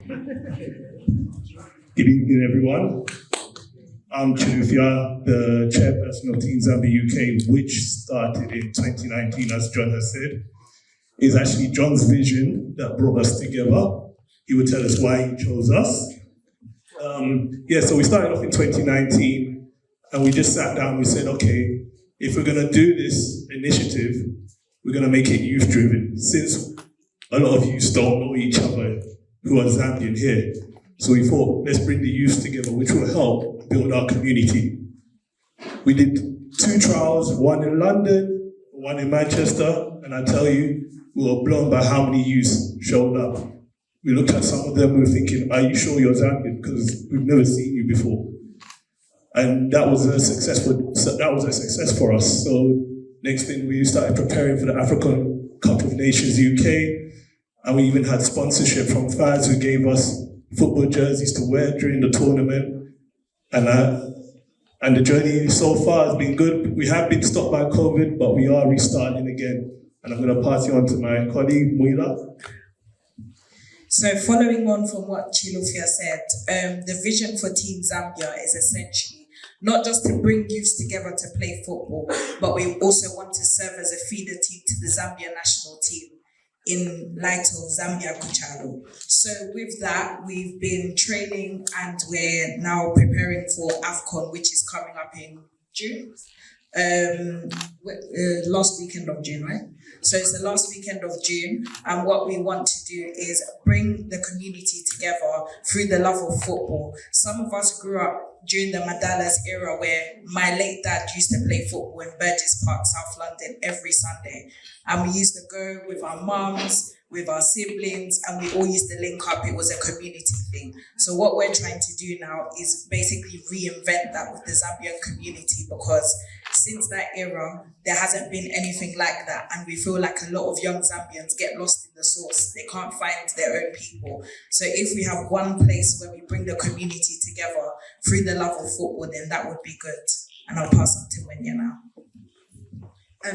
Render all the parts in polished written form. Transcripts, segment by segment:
Good evening, everyone. I'm Chilufia, the chairperson of Team Zambia UK, which started in 2019, as John has said. It's actually John's vision that brought us together. He would tell us why he chose us. So we started off in 2019, and we just sat down and we said, okay, if we're gonna do this initiative, we're gonna make it youth-driven, since a lot of youths don't know each other who are Zambian here. So we thought, let's bring the youth together, which will help build our community. We did 2 trials, one in London, one in Manchester, and I tell you, we were blown by how many youths showed up. We looked at some of them, we were thinking, are you sure you're Zambian? Because we've never seen you before. And that was a success for us. So next thing, we started preparing for the AFCON Cup of Nations UK, and we even had sponsorship from fans who gave us football jerseys to wear during the tournament. And the journey so far has been good. We have been stopped by COVID, but we are restarting again. And I'm going to pass you on to my colleague, Muila. So following on from what Chilufia said, the vision for Team Zambia is essentially not just to bring youths together to play football, but we also want to serve as a feeder team to the Zambian national team in light of Zambia Kuchalo. So with that, we've been training and we're now preparing for AFCON, which is coming up in June. Last weekend of June, right? So it's the last weekend of June, and what we want to do is bring the community together through the love of football. Some of us grew up during the Madalas era, where my late dad used to play football in Burgess Park, South London, every Sunday. And we used to go with our mums, with our siblings, and we all used to link up. It was a community thing. So what we're trying to do now is basically reinvent that with the Zambian community, because since that era, there hasn't been anything like that. And we feel like a lot of young Zambians get lost in the sauce. They can't find their own people. So if we have one place where we bring the community together through the love of football, then that would be good. And I'll pass on to Wenya now.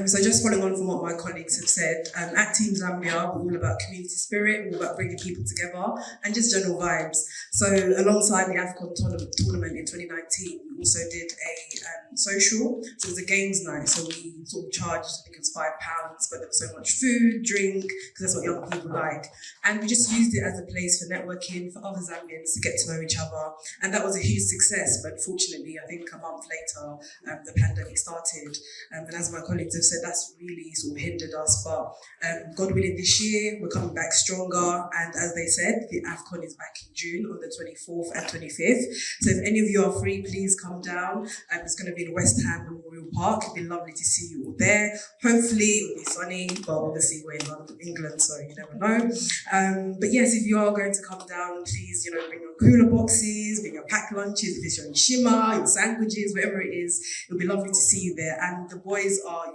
So just following on from what my colleagues have said, at Team Zambia, we're all about community spirit, we're all about bringing people together and just general vibes. So alongside the AFCON tournament in 2019, we also did a social, so it was a games night. So we sort of charged, I think it was £5, but there was so much food, drink, because that's what young people like. And we just used it as a place for networking, for other Zambians to get to know each other. And that was a huge success, but fortunately, I think a month later, the pandemic started. And as my colleagues have said, that's really sort of hindered us, but God willing, this year we're coming back stronger, and as they said, the AFCON is back in June on the 24th and 25th. So if any of you are free, please come down. It's going to be in West Ham Memorial Park. It'd be lovely to see you all there. Hopefully it'll be sunny, but obviously we're in London, England, so you never know. But yes, if you are going to come down, please, bring your cooler boxes, bring your packed lunches, if it's your nishima, your sandwiches, whatever it is. It'll be lovely to see you there. And the boys are,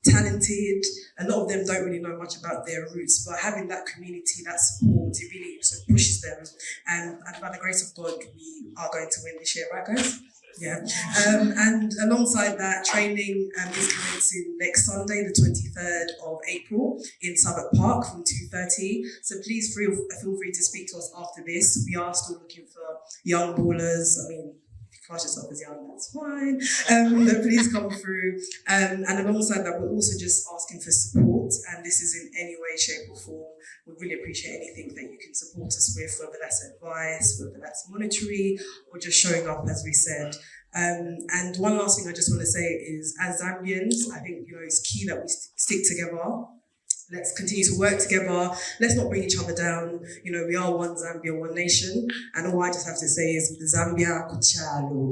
talented. A lot of them don't really know much about their roots, but having that community, that support, it really sort of pushes them. And by the grace of God, we are going to win this year, right, guys? Yeah. And alongside that, training is commencing next Sunday, the 23rd of April in Southwark Park from 2:30. So please feel free to speak to us after this. We are still looking for young ballers. Class yourself as young, that's fine. But please come through. And alongside that, we're also just asking for support, and this is in any way, shape or form. We'd really appreciate anything that you can support us with, whether that's advice, whether that's monetary, or just showing up, as we said. And one last thing I just want to say is, as Zambians, I think it's key that we stick together. Let's continue to work together. Let's not bring each other down. We are one Zambia, one nation. And all I just have to say is, Zambia Kuchalo.